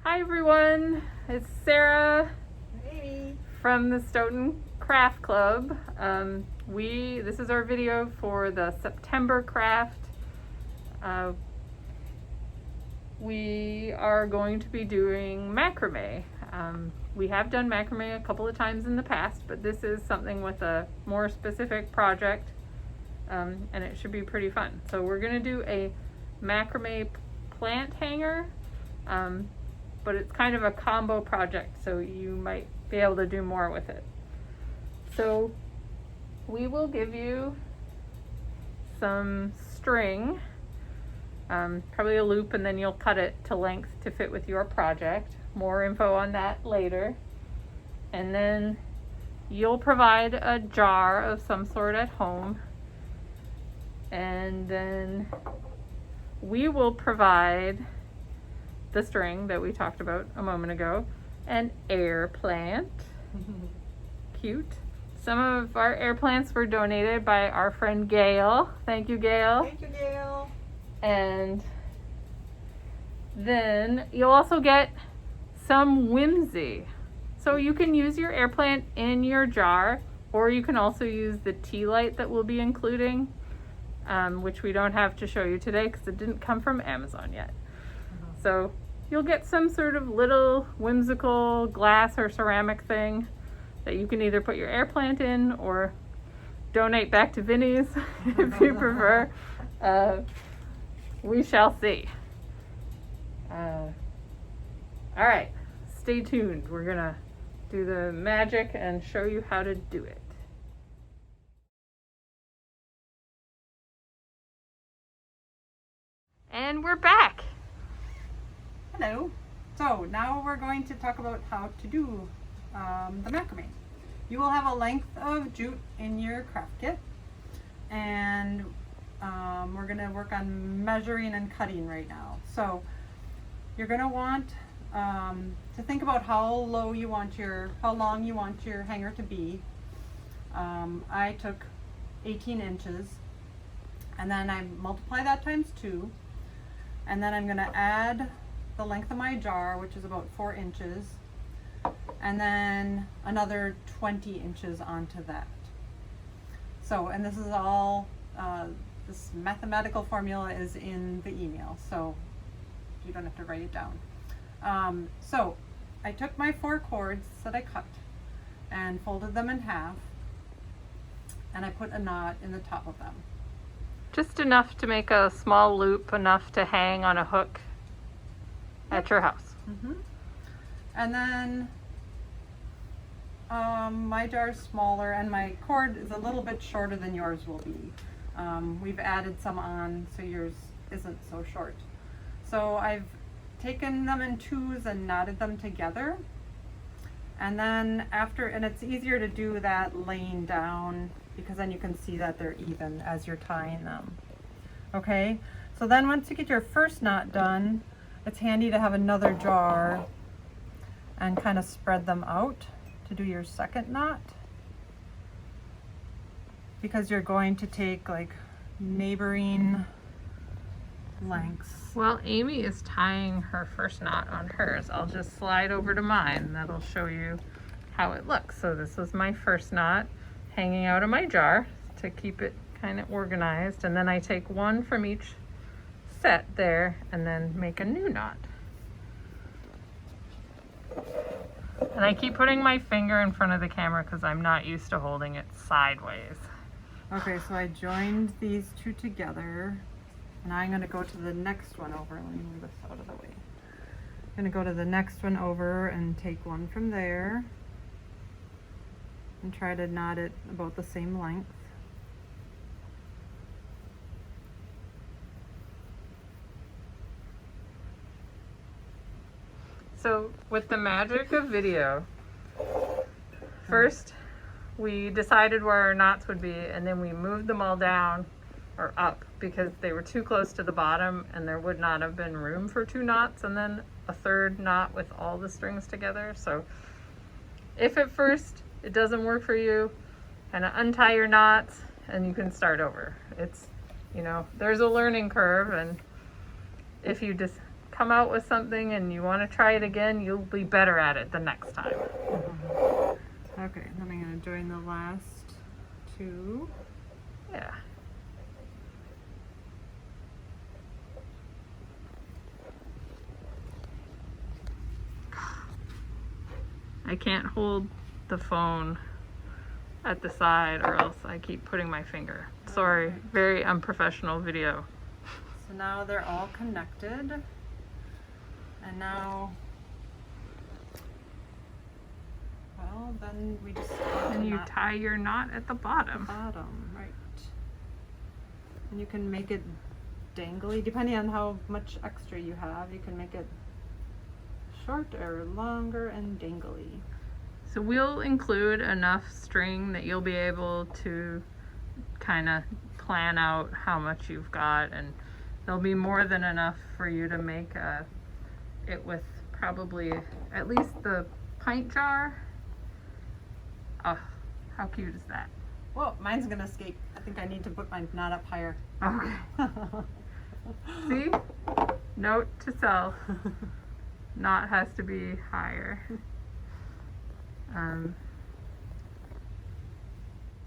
Hi everyone, it's Sarah Hey. from the Stoughton Craft Club. This is our video for the September craft. We are going to be doing macrame. We have done macrame a couple of times in the past, but this is something with a more specific project, and it should be pretty fun. So we're going to do a macrame plant hanger. But it's kind of a combo project, so you might be able to do more with it. So we will give you some string, probably a loop, and then you'll cut it to length to fit with your project. More info on that later. And then you'll provide a jar of some sort at home, and then we will provide the string that we talked about a moment ago, an air plant. Cute. Some of our air plants were donated by our friend Gail. Thank you, Gail. Thank you, Gail. And then you'll also get some whimsy. So you can use your air plant in your jar, or you can also use the tea light that we'll be including, which we don't have to show you today because it didn't come from Amazon yet. So you'll get some sort of little whimsical glass or ceramic thing that you can either put your air plant in or donate back to Vinnie's if you prefer. We shall see. All right, stay tuned. We're gonna do the magic and show you how to do it. And we're back. Hello. So now we're going to talk about how to do the macrame. You will have a length of jute in your craft kit, and we're going to work on measuring and cutting right now. So you're going to want to think about how long you want your hanger to be. I took 18 inches, and then I multiply that times 2, and then I'm going to add the length of my jar, which is about 4 inches, and then another 20 inches onto that. So, and this is all, this mathematical formula is in the email, so you don't have to write it down. So I took my 4 cords that I cut and folded them in half, and I put a knot in the top of them. Just enough to make a small loop, enough to hang on a hook at your house. And then my jar is smaller and my cord is a little bit shorter than yours will be. We've added some on so yours isn't so short. So I've taken them in 2s and knotted them together. And then and it's easier to do that laying down because then you can see that they're even as you're tying them. Okay, so then once you get your first knot done, it's handy to have another jar and kind of spread them out to do your second knot, because you're going to take like neighboring lengths. Well, Amy is tying her first knot on hers. I'll just slide over to mine. That'll show you how it looks. So this was my first knot hanging out of my jar to keep it kind of organized, and then I take one from each set there and then make a new knot. And I keep putting my finger in front of the camera because I'm not used to holding it sideways. Okay, so I joined these 2 together, and I'm going to go to the next one over. Let me move this out of the way. I'm going to go to the next one over and take one from there and try to knot it about the same length. So with the magic of video, first we decided where our knots would be, and then we moved them all down or up because they were too close to the bottom and there would not have been room for 2 knots and then a third knot with all the strings together. So if at first it doesn't work for you, kind of untie your knots and you can start over. It's, you know, there's a learning curve, and if you just come out with something and you want to try it again, you'll be better at it the next time. Okay, then I'm going to join the last two. Yeah. I can't hold the phone at the side or else I keep putting my finger. Sorry, very unprofessional video. So now they're all connected. And now, well, then we just And you tie your knot at the bottom. bottom, right. And you can make it dangly, depending on how much extra you have. You can make it short or longer and dangly. So we'll include enough string that you'll be able to kind of plan out how much you've got, and there'll be more than enough for you to make it with probably at least the pint jar. Oh, how cute is that? Whoa, mine's gonna escape. I think I need to put my knot up higher. Okay. See? Note to self. Knot has to be higher.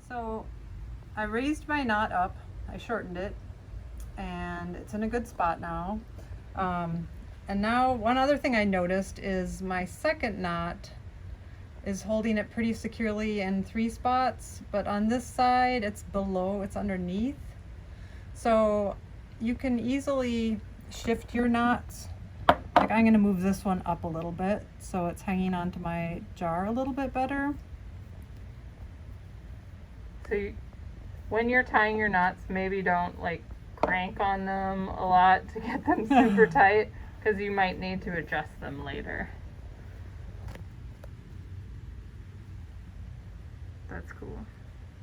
So I raised my knot up, I shortened it, and it's in a good spot now. And now one other thing I noticed is my second knot is holding it pretty securely in 3 spots, but on this side it's below, it's underneath. So you can easily shift your knots. Like I'm gonna move this one up a little bit so it's hanging onto my jar a little bit better. So when you're tying your knots, maybe don't like crank on them a lot to get them super tight, because you might need to adjust them later. That's cool.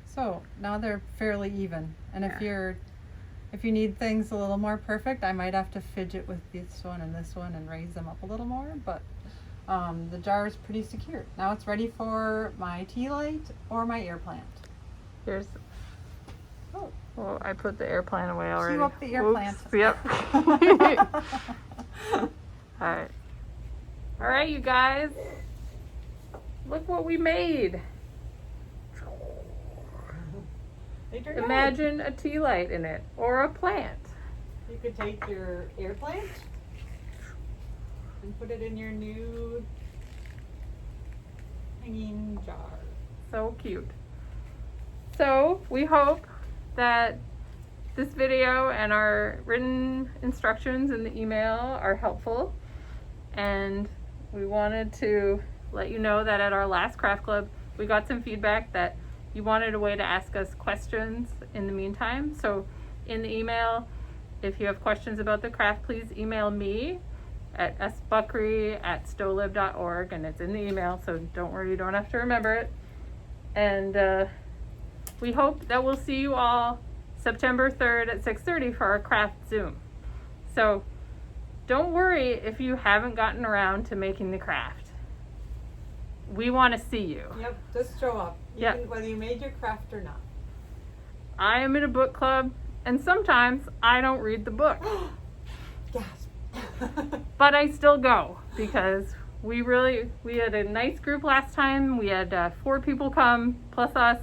So now they're fairly even, and Yeah. if you need things a little more perfect, I might have to fidget with this one and raise them up a little more, but the jar is pretty secure. Now it's ready for my tea light or my air plant. Here's, Oh, well, I put the air plant away already. cue up the air Oops, plant. Yep. Alright. Alright, you guys. Look what we made. Imagine a tea light in it, or a plant. You could take your air plant and put it in your new hanging jar. So cute. So we hope that this video and our written instructions in the email are helpful, and we wanted to let you know that at our last craft club we got some feedback that you wanted a way to ask us questions in the meantime. So in the email, if you have questions about the craft, please email me at sbuckery@stolib.org, and it's in the email, so don't worry, you don't have to remember it. And we hope that we'll see you all September 3rd at 6:30 for our craft Zoom. So don't worry if you haven't gotten around to making the craft. We want to see you. Yep, just show up. Yep. Whether you made your craft or not. I am in a book club, and sometimes I don't read the book. Gasp. But I still go, because we had a nice group last time. We had 4 people come, plus us,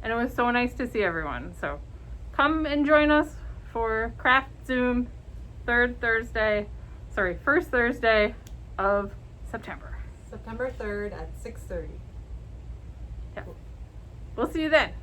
and it was so nice to see everyone. So come and join us for Craft Zoom, first Thursday of September. September 3rd at 6:30. Yeah. We'll see you then.